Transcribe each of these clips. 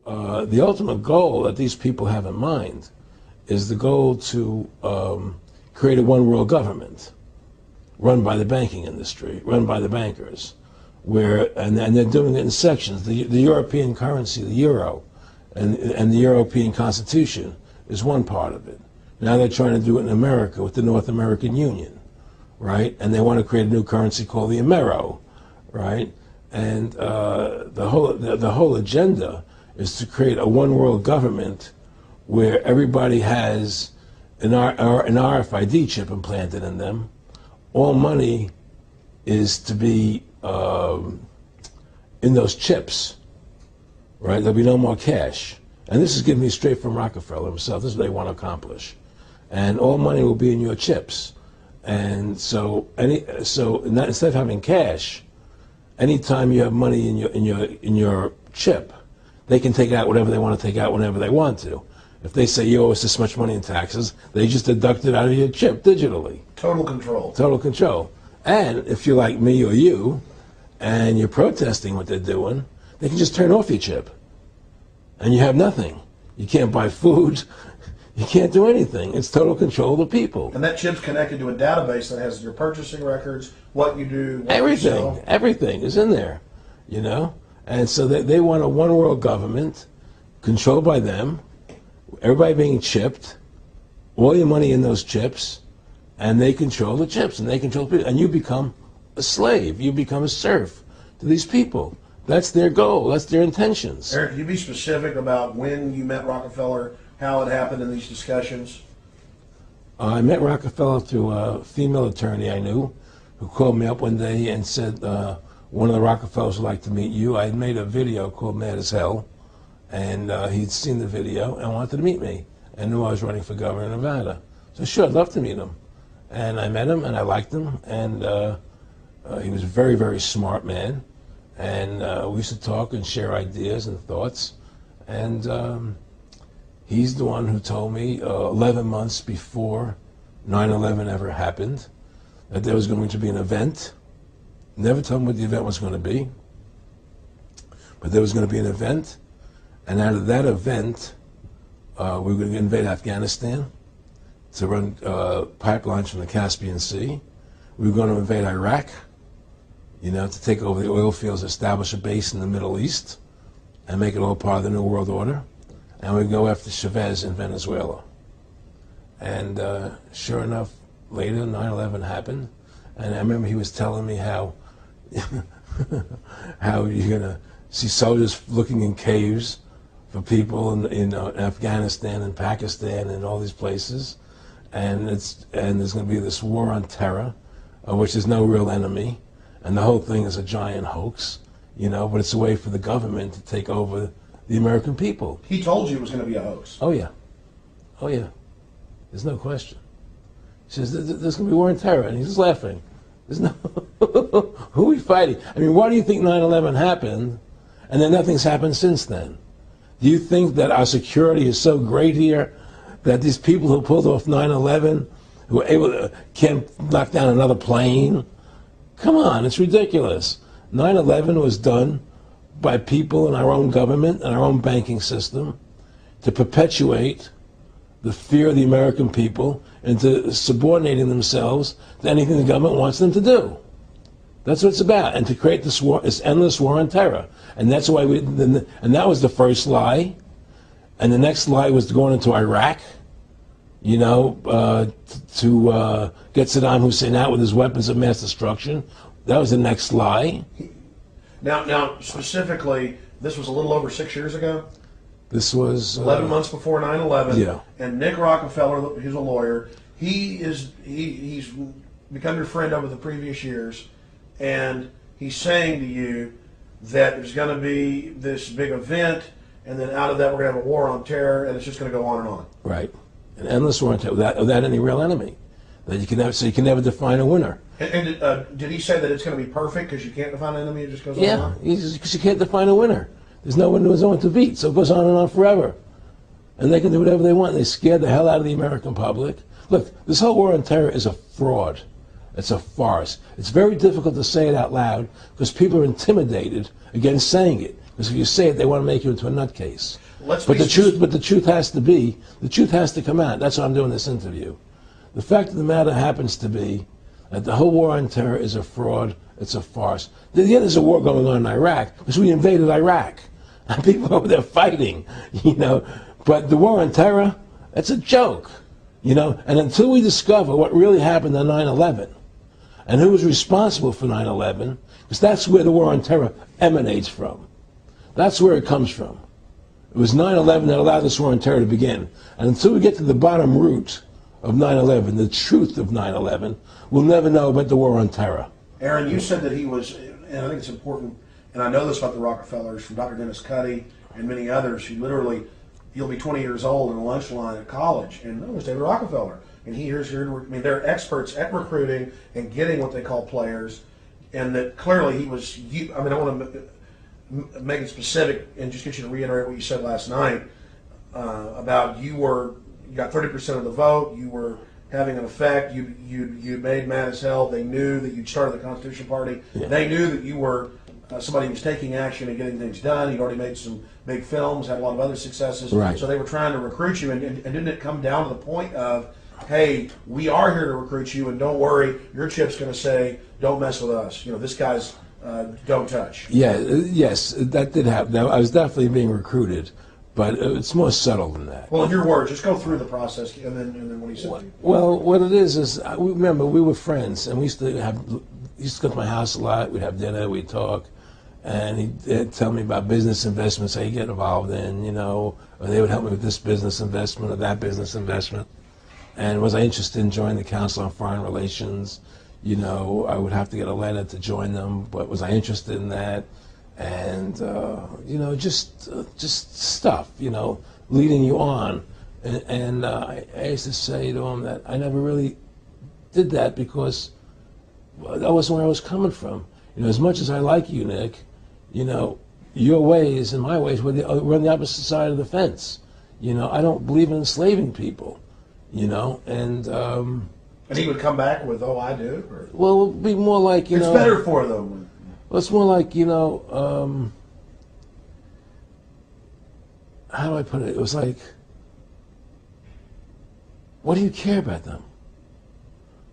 the ultimate goal that these people have in mind is the goal to create a one world government run by the banking industry, run by the bankers, and they're doing it in sections. The European currency, the euro, and the European Constitution is one part of it. Now they're trying to do it in America with the North American Union, right? And they want to create a new currency called the Amero, right? And the whole agenda is to create a one world government where everybody has an RFID chip implanted in them. All money is to be in those chips, right? There'll be no more cash. And this is given me straight from Rockefeller himself. This is what they want to accomplish. And all money will be in your chips. And so instead of having cash, anytime you have money in your chip, they can take out whatever they want to take out whenever they want to. If they say you owe us this much money in taxes, they just deduct it out of your chip digitally. Total control. Total control. And if you're like me or you, and you're protesting what they're doing, they can just turn off your chip. And you have nothing. You can't buy food. You can't do anything. It's total control of the people. And that chip's connected to a database that has your purchasing records, what you do, what everything. you sell. Everything is in there, you know? And so they want a one world government controlled by them, everybody being chipped, all your money in those chips, and they control the chips, and they control people, and you become a slave, you become a serf to these people. That's their goal, that's their intentions. Eric, can you be specific about when you met Rockefeller, how it happened in these discussions? I met Rockefeller through a female attorney I knew who called me up one day and said, one of the Rockefellers would like to meet you. I had made a video called Mad as Hell, and he'd seen the video and wanted to meet me and knew I was running for governor of Nevada. So sure, I'd love to meet him. And I met him and I liked him, and he was a very, very smart man. And we used to talk and share ideas and thoughts. And he's the one who told me 11 months before 9/11 ever happened that there was going to be an event. Never told me what the event was going to be, but there was going to be an event. And out of that event, we were going to invade Afghanistan to run pipelines from the Caspian Sea. We were going to invade Iraq, you know, to take over the oil fields, establish a base in the Middle East, and make it all part of the New World Order. And we'd go after Chavez in Venezuela. And sure enough, later 9/11 happened. And I remember he was telling me how how you're going to see soldiers looking in caves for people in Afghanistan and Pakistan and all these places. And there's going to be this war on terror, which is no real enemy. And the whole thing is a giant hoax, you know, but it's a way for the government to take over the American people. He told you it was going to be a hoax. Oh, yeah. Oh, yeah. There's no question. He says, there's going to be war on terror. And he's just laughing. There's no... Who are we fighting? I mean, why do you think 9/11 happened and then nothing's happened since then? Do you think that our security is so great here that these people who pulled off 9/11, who were able to, can't knock down another plane? Come on, it's ridiculous. 9/11 was done by people in our own government and our own banking system to perpetuate the fear of the American people into subordinating themselves to anything the government wants them to do. That's what it's about, and to create this war, this endless war on terror. And that's why and that was the first lie. And the next lie was going into Iraq, you know, to get Saddam Hussein out with his weapons of mass destruction. That was the next lie. Now, specifically, this was a little over 6 years ago. This was 11 months before 9/11. Yeah. And Nick Rockefeller, who's a lawyer, he's become your friend over the previous years, and he's saying to you that there's going to be this big event, and then out of that we're going to have a war on terror, and it's just going to go on and on. Right, an endless war on terror without any real enemy. That you can never, so you can never define a winner. And did he say that it's going to be perfect because you can't define an enemy? It just goes on and Yeah, on? because you can't define a winner. There's no one to beat, so it goes on and on forever. And they can do whatever they want. They scared the hell out of the American public. Look, this whole war on terror is a fraud. It's a farce. It's very difficult to say it out loud because people are intimidated against saying it Because if you say it, they want to make you into a nutcase. Let's But be the truth has to come out. That's why I'm doing this interview. The fact of the matter happens to be that the whole war on terror is a fraud. It's a farce. Yeah, there's a war going on in Iraq because we invaded Iraq, and people over there fighting, you know. But the war on terror, it's a joke, you know. And until we discover what really happened on 9/11 and who was responsible for 9/11, because that's where the war on terror emanates from. That's where it comes from. It was 9/11 that allowed this war on terror to begin. And until we get to the bottom root of 9/11, the truth of 9/11, we'll never know about the war on terror. Aaron, you said that he was, and I think it's important, and I know this about the Rockefellers from Dr. Dennis Cuddy and many others who literally, you'll be 20 years old in a lunch line at college, and it was David Rockefeller. And here's your, I mean, they're experts at recruiting and getting what they call players, and that clearly he was, I mean, I want to make it specific and just get you to reiterate what you said last night about you got 30% of the vote, you were having an effect, you made mad as hell, they knew that you'd started the Constitution Party, they knew that you were somebody who was taking action and getting things done, you'd already made some big films, had a lot of other successes, right. So they were trying to recruit you, and didn't it come down to the point of, hey, we are here to recruit you, and don't worry, your chip's going to say, don't mess with us, you know, this guy's don't touch. Yeah, yes, that did happen. I was definitely being recruited, but it's more subtle than that. Well, in your words, just go through the process, and then what he said. Well, what it is remember, we were friends, and we used to go to my house a lot. We'd have dinner, we'd talk, and he'd tell me about business investments, how you get involved in, you know, or they would help me with this business investment or that business investment. And was I interested in joining the Council on Foreign Relations? You know, I would have to get a letter to join them, but was I interested in that? And, you know, just stuff, you know, leading you on. And I used to say to him that I never really did that because that wasn't where I was coming from. You know, as much as I like you, Nick, you know, your ways and my ways we're on the opposite side of the fence. You know, I don't believe in enslaving people, you know, and he would come back with, oh, I do? Or? Well, it would be more like, you know. It's better for them. Well, it's more like, you know, how do I put it? It was like, what do you care about them?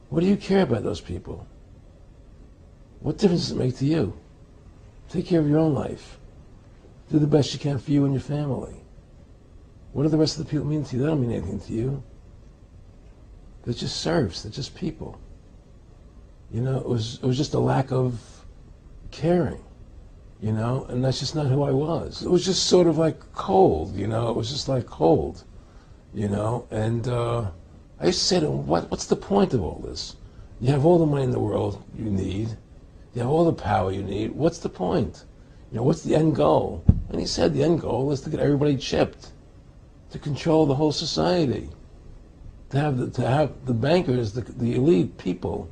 What do you care about those people? What difference does it make to you? Take care of your own life. Do the best you can for you and your family. What do the rest of the people mean to you? They don't mean anything to you. They're just serfs. They're just people. You know, it was just a lack of caring, you know, and that's just not who I was. It was just sort of like cold, you know. It was just like cold, you know. And I used to say to him, what's the point of all this? You have all the money in the world you need. You have all the power you need. What's the point? You know, what's the end goal? And he said the end goal is to get everybody chipped, to control the whole society, to have the bankers, the elite people,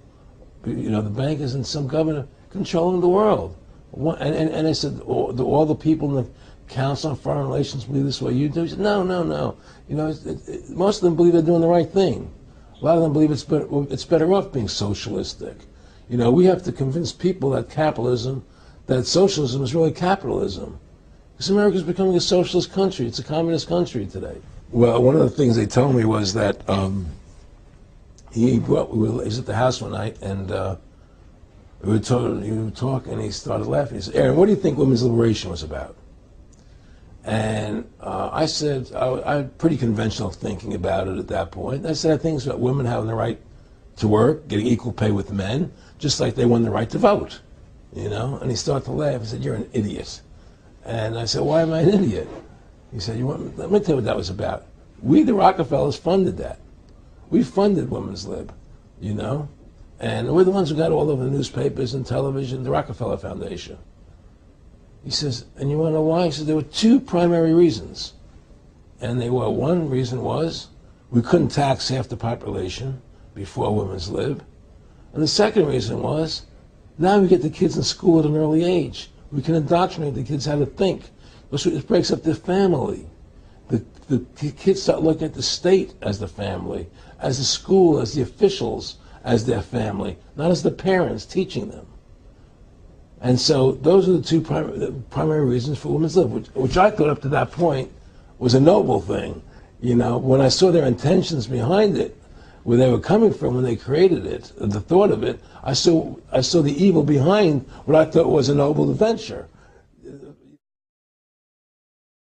you know, the bankers and some governor controlling the world. And I said, all the people in the Council on Foreign Relations believe this way you do? He said, no. You know, most of them believe they're doing the right thing. A lot of them believe it's better off being socialistic. You know, we have to convince people that that socialism is really capitalism. Because America's becoming a socialist country. It's a communist country today. Well, one of the things they told me was that he was at the house one night, and we were talking, and he started laughing. He said, Aaron, what do you think women's liberation was about? And I said, I had pretty conventional thinking about it at that point. I said, I think it's about women having the right to work, getting equal pay with men, just like they won the right to vote, you know? And he started to laugh. He said, you're an idiot. And I said, why am I an idiot? He said, let me tell you what that was about. We, the Rockefellers, funded that. We funded Women's Lib, you know? And we're the ones who got all over the newspapers and television, the Rockefeller Foundation. He says, and you want to know why? He says, there were two primary reasons. And one reason was we couldn't tax half the population before Women's Lib. And the second reason was, now we get the kids in school at an early age. We can indoctrinate the kids how to think. It breaks up their family. The kids start looking at the state as the family, as the school, as the officials, as their family, not as the parents teaching them. And so those are the two primary reasons for women's lib, which I thought up to that point was a noble thing. You know, when I saw their intentions behind it, where they were coming from when they created it, the thought of it, I saw the evil behind what I thought was a noble venture.